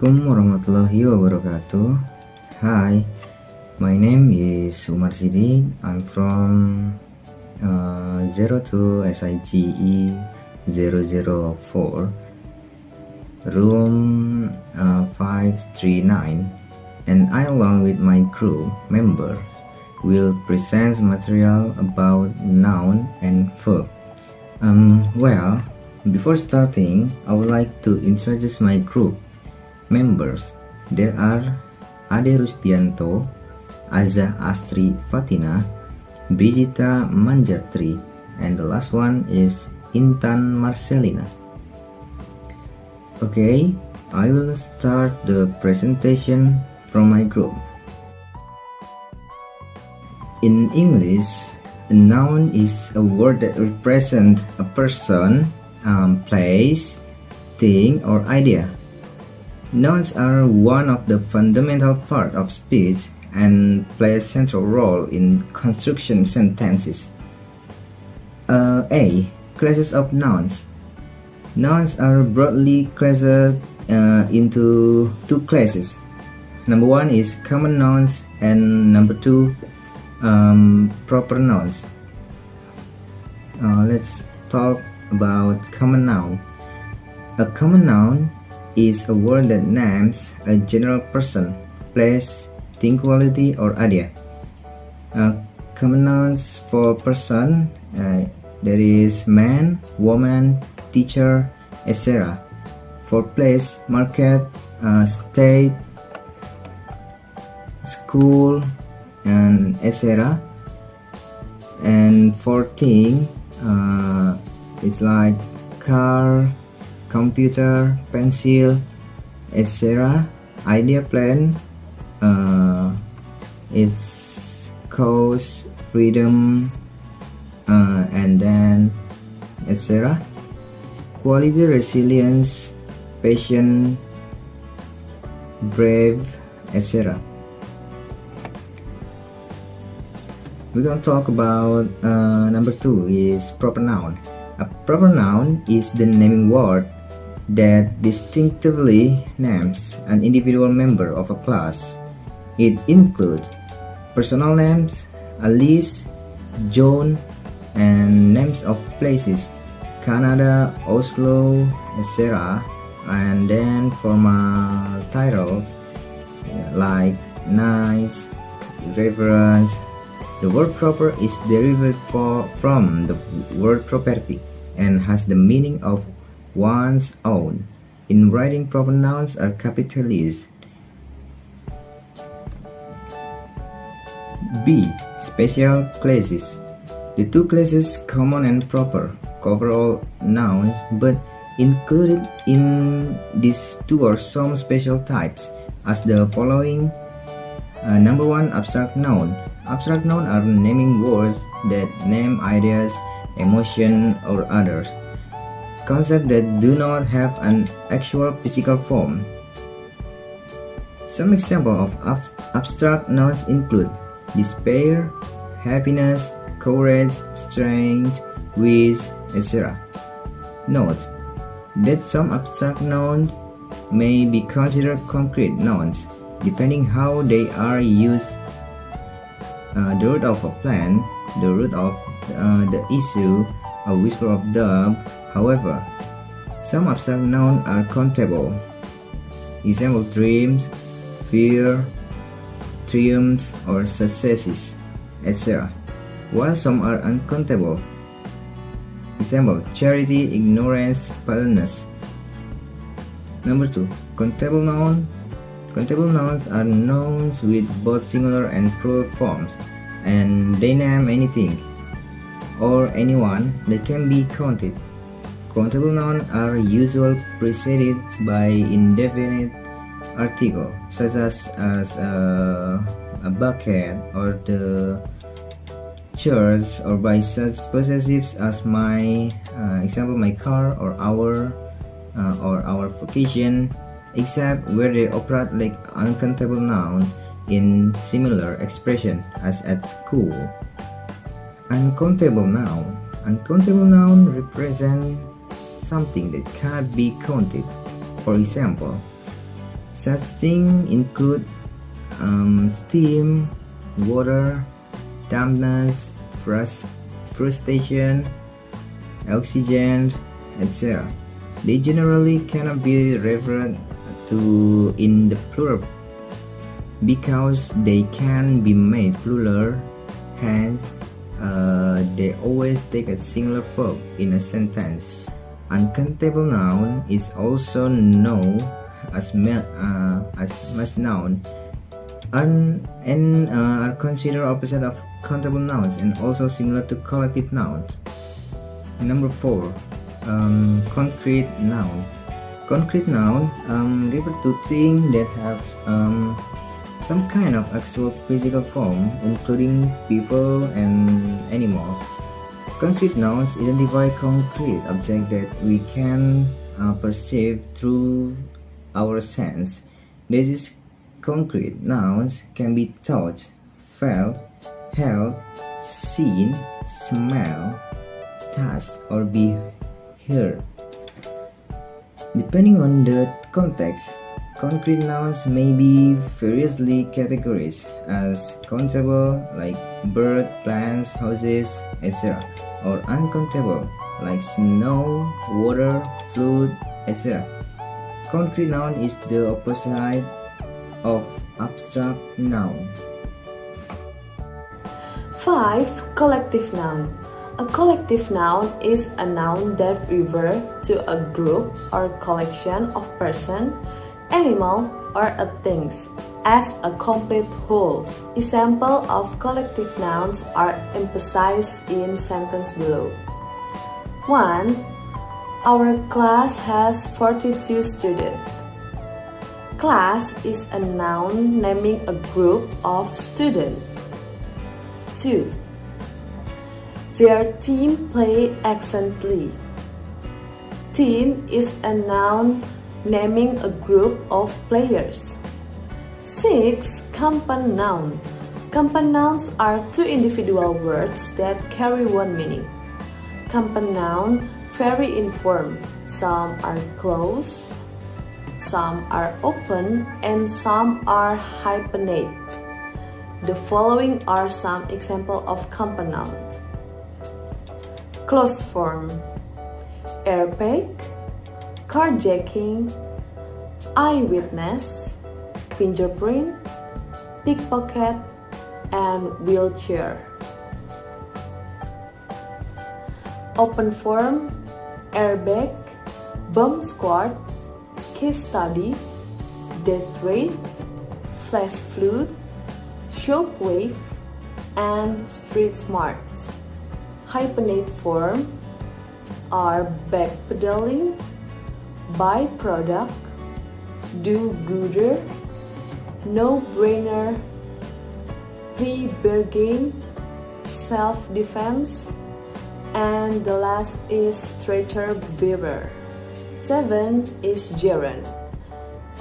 Assalamualaikum warahmatullahi wabarakatuh. Hi, my name is Umar Sidik. I'm from 02 SIGE 004, room 539, and I, along with my crew member, will present material about noun and verb. Well, before starting, I would like to introduce my group members. There are Ade Rusdianto, Azza Astri Fatina, Brigita Manjatri, and the last one is Intan Marcelina. Okay, I will start the presentation from my group. In English, a noun is a word that represents a person, place, thing, or idea. Nouns are one of the fundamental parts of speech and play a central role in construction sentences. A. Classes of nouns. Nouns are broadly classed into two classes. Number one is common nouns, and number two, proper nouns. Let's talk about common noun. A common noun is a word that names a general person, place, thing, quality, or idea. Common nouns for person, there is man, woman, teacher, etc. For place, market, state, school, and etc. And for thing, it's like car, computer, pencil, etc. Idea, plan, is cause, freedom, and then etc. Quality, resilience, patient, brave, etc. We're gonna talk about number two is proper noun. A proper noun is the naming word that distinctively names an individual member of a class. It includes personal names, Alice, John, and names of places, Canada, Oslo, etc. And then formal titles like knights, reverence. The word proper is derived from the word property and has the meaning of one's own. In writing, proper nouns are capitalized. B. Special classes. The two classes, common and proper, cover all nouns, but included in these two are some special types, as the following. Number one, abstract noun. Abstract nouns are naming words that name ideas, emotion, or others. Concepts that do not have an actual physical form. Some examples of abstract nouns include despair, happiness, courage, strength, wish, etc. Note that some abstract nouns may be considered concrete nouns, depending how they are used. The root of a plant, the root of the issue, a whisper of dove. However, some abstract nouns are countable. Example: dreams, fear, triumphs, or successes, etc. While some are uncountable. Example: charity, ignorance, paleness. Number two, countable noun. Countable nouns are nouns with both singular and plural forms, and they name anything or anyone that can be counted. Countable nouns are usually preceded by indefinite article, such as a bucket or the church, or by such possessives as my example, my car, or our vocation, except where they operate like uncountable noun in similar expression as at school. Uncountable noun. Uncountable noun represent something that cannot be counted. For example, Such things include steam, water, dampness, frustration, oxygen, etc. They generally cannot be referred to in the plural because they can be made plural, hence they always take a singular verb in a sentence. Uncountable noun is also known as mass noun and are considered opposite of countable nouns and also similar to collective nouns. Number 4, concrete noun. Concrete noun refer to things that have some kind of actual physical form, including people and animals. Concrete nouns identify concrete objects that we can perceive through our sense. These concrete nouns can be touched, felt, held, seen, smelled, touched, or be heard. Depending on the context, concrete nouns may be variously categorized as countable like bird, plants, houses, etc., or uncountable like snow, water, food, etc. Concrete noun is the opposite of abstract noun. 5. Collective noun. A collective noun is a noun that refers to a group or collection of persons, animal, or things as a complete whole. Examples of collective nouns are emphasized in sentence below. 1. Our class has 42 students. Class is a noun naming a group of students. 2. Their team play excellently. Team is a noun naming a group of players. 6. Compound noun. Compound nouns are two individual words that carry one meaning. Compound noun vary in form. Some are closed, some are open, and some are hyphenate. The following are some examples of compound nouns. Closed form: airbag, carjacking, eyewitness, fingerprint, pickpocket, and wheelchair. Open form: airbag, bomb squad, case study, death rate, flash flood, shockwave, and street smarts. Hyphenate form are backpedaling, byproduct, do-gooder, no-brainer, plea-bargain, self-defense, and the last is stretcher bearer. 7 is gerund.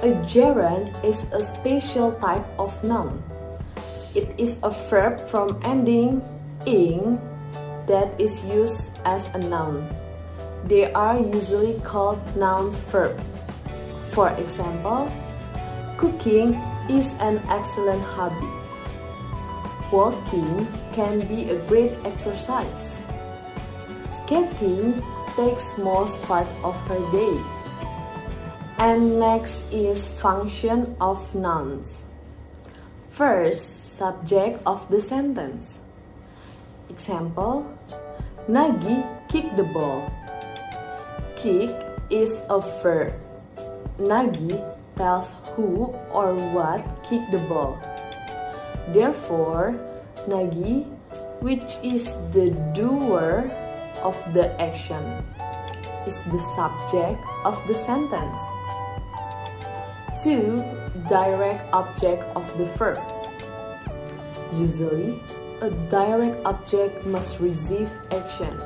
A gerund is a special type of noun. It is a verb from ending ing that is used as a noun. They are usually called noun verb. For example, cooking is an excellent hobby. Walking can be a great exercise. Skating takes most part of her day. And next is function of nouns. First, subject of the sentence. Example, Nagi kicked the ball. Kick is a verb. Nagi tells who or what kicked the ball. Therefore, Nagi, which is the doer of the action, is the subject of the sentence. 2. Direct object of the verb. Usually, a direct object must receive action.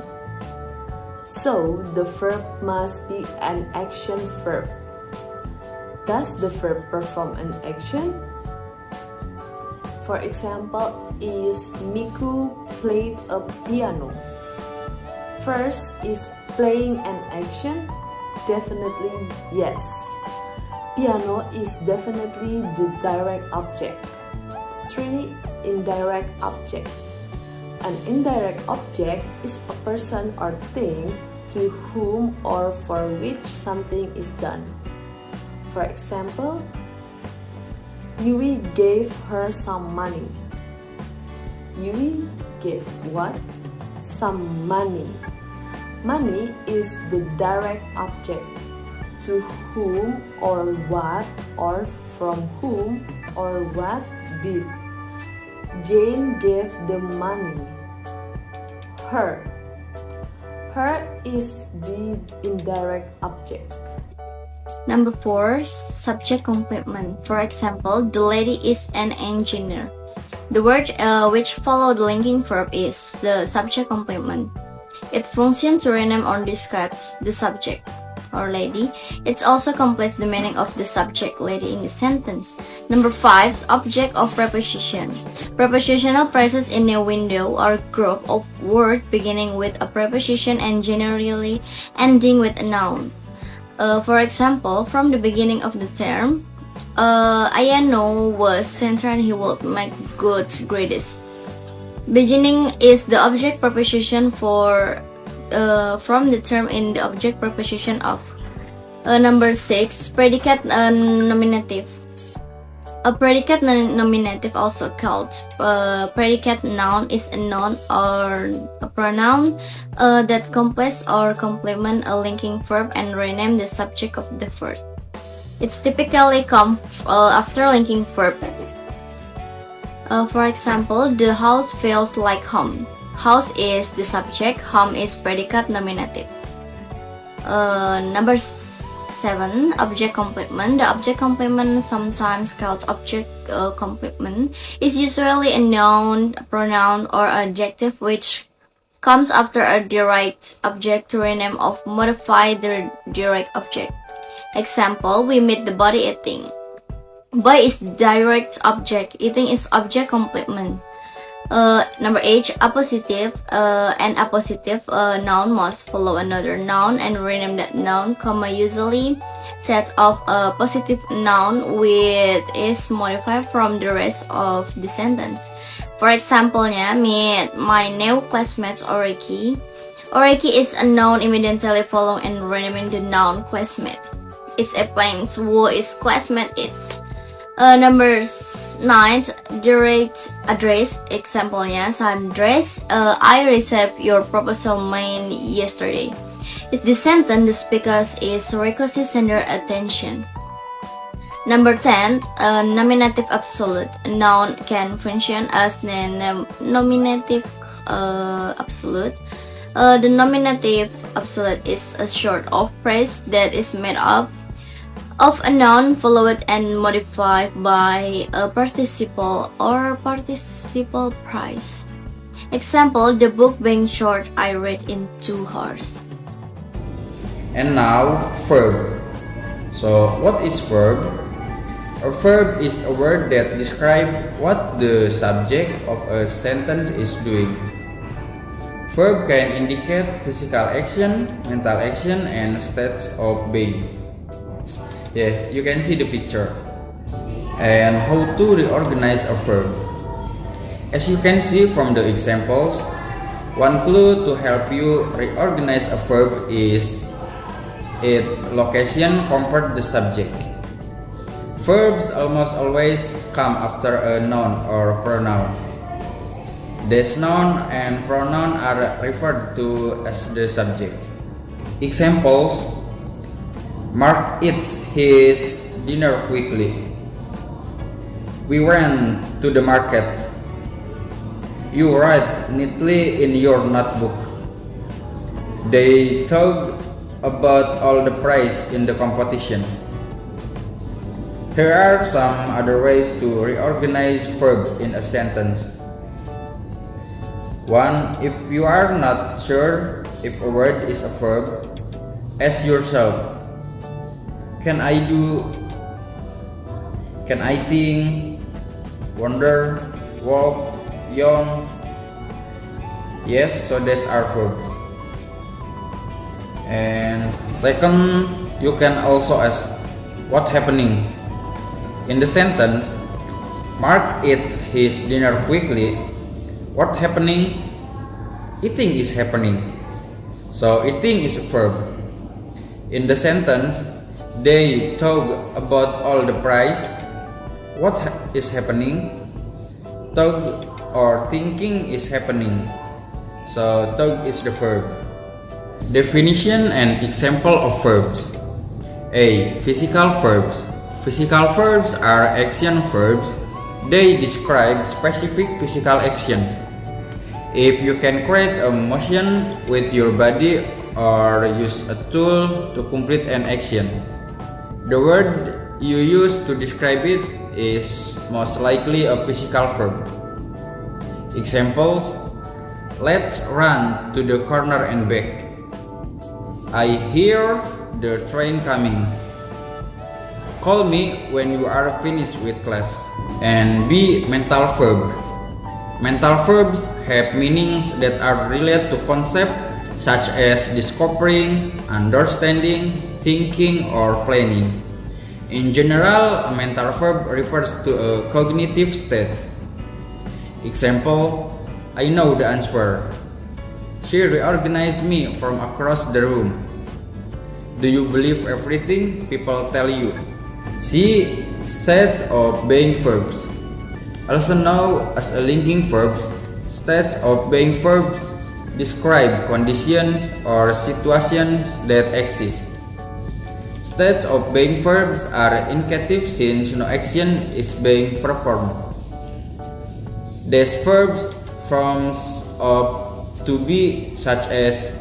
So, the verb must be an action verb. Does the verb perform an action? For example, is Miku played a piano? First, is playing an action? Definitely yes. Piano is definitely the direct object. 3. Indirect object. An indirect object is a person or thing to whom or for which something is done. For example, Yui gave her some money. Yui gave what? Some money. Money is the direct object. To whom or what or from whom or what did. Jane gave the money. Her. Her is the indirect object. Number 4. Subject complement. For example, the lady is an engineer. The word which follow the linking verb is the subject complement. It functions to rename or describes the subject or lady. It also completes the meaning of the subject lady in the sentence. Number 5. Object of preposition. Prepositional phrases in a window or group of words beginning with a preposition and generally ending with a noun. For example, from the beginning of the term, Ayano was centered he would make good grades. Beginning is the object preposition for from the term in the object preposition of. Number 6. Predicate nominative. A predicate nominative, also called predicate noun, is a noun or a pronoun that completes or complement a linking verb and rename the subject of the verb. It's typically come after linking verb. For example, the house feels like home. House is the subject, home is predicate nominative. Number 7. Object complement. The object complement, sometimes called object complement, is usually a noun, a pronoun, or adjective which comes after a direct object to rename or modify the direct object. Example, we meet the body eating. Boy is direct object, eating is object complement. Number 8. Appositive. An appositive noun must follow another noun and rename that noun, usually set of a positive noun which is modified from the rest of the sentence. For example, meet my new classmate Oreki. Oreki is a noun immediately following and renaming the noun classmate. It's a plain who is classmate is. Number 9. Direct address. Example, address. I received your proposal mail yesterday. In the sentence, the speaker is requested to send your attention. Number 10. Nominative absolute. A noun can function as the nominative absolute. The nominative absolute is a sort of phrase that is made up of a noun followed and modified by a participle or participle phrase. Example, the book being short I read in 2 hours. And now, verb. So, what is verb? A verb is a word that describes what the subject of a sentence is doing. Verb can indicate physical action, mental action, and states of being. Yeah, you can see the picture. And how to reorganize a verb. As you can see from the examples, one clue to help you reorganize a verb is its location compared to the subject. Verbs almost always come after a noun or pronoun. This noun and pronoun are referred to as the subject. Examples: Mark eats his dinner quickly. We went to the market. You write neatly in your notebook. They talk about all the prize in the competition. Here are some other ways to reorganize verb in a sentence. 1. If you are not sure if a word is a verb, ask yourself, can I do, can I think, wonder, walk, yawn? Yes, so these are verbs. And second, you can also ask, What happening? In the sentence, Mark eats his dinner quickly. What happening? Eating is happening. So eating is a verb. In the sentence, they talk about all the price. What is happening? Talk or thinking is happening. So talk is the verb. Definition and example of verbs. A. Physical verbs. Physical verbs are action verbs. They describe specific physical action. If you can create a motion with your body or use a tool to complete an action, the word you use to describe it is most likely a physical verb. Examples: let's run to the corner and back. I hear the train coming. Call me when you are finished with class. And B. Mental verb. Mental verbs have meanings that are related to concepts such as discovering, understanding, thinking, or planning. In general, a mental verb refers to a cognitive state. Example: I know the answer. She reorganized me from across the room. Do you believe everything people tell you? C. States of being verbs. Also known as a linking verbs, states of being verbs describe conditions or situations that exist. States of being verbs are indicative since no action is being performed. These verbs forms of to be such as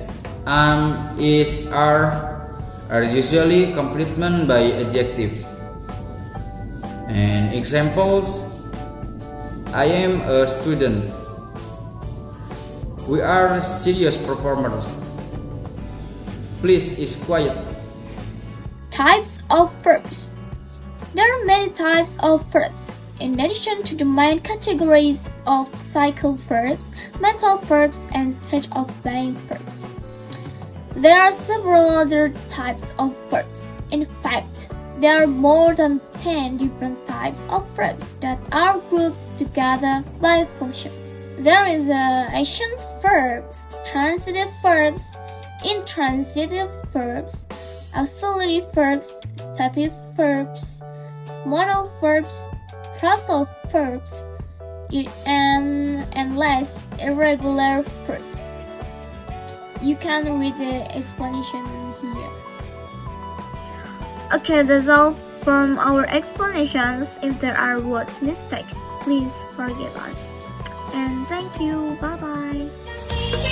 is, are usually complemented by adjectives. And examples: I am a student. We are serious performers. Please is quiet. Types of verbs. There are many types of verbs. In addition to the main categories of cycle verbs, mental verbs, and state of being verbs, there are several other types of verbs. In fact, there are more than 10 different types of verbs that are grouped together by function. There is action verbs, transitive verbs, intransitive verbs, auxiliary verbs, stative verbs, modal verbs, phrasal verbs, and less irregular verbs. You can read the explanation here. Okay, that's all from our explanations. If there are words mistakes, please forgive us. And thank you. Bye bye.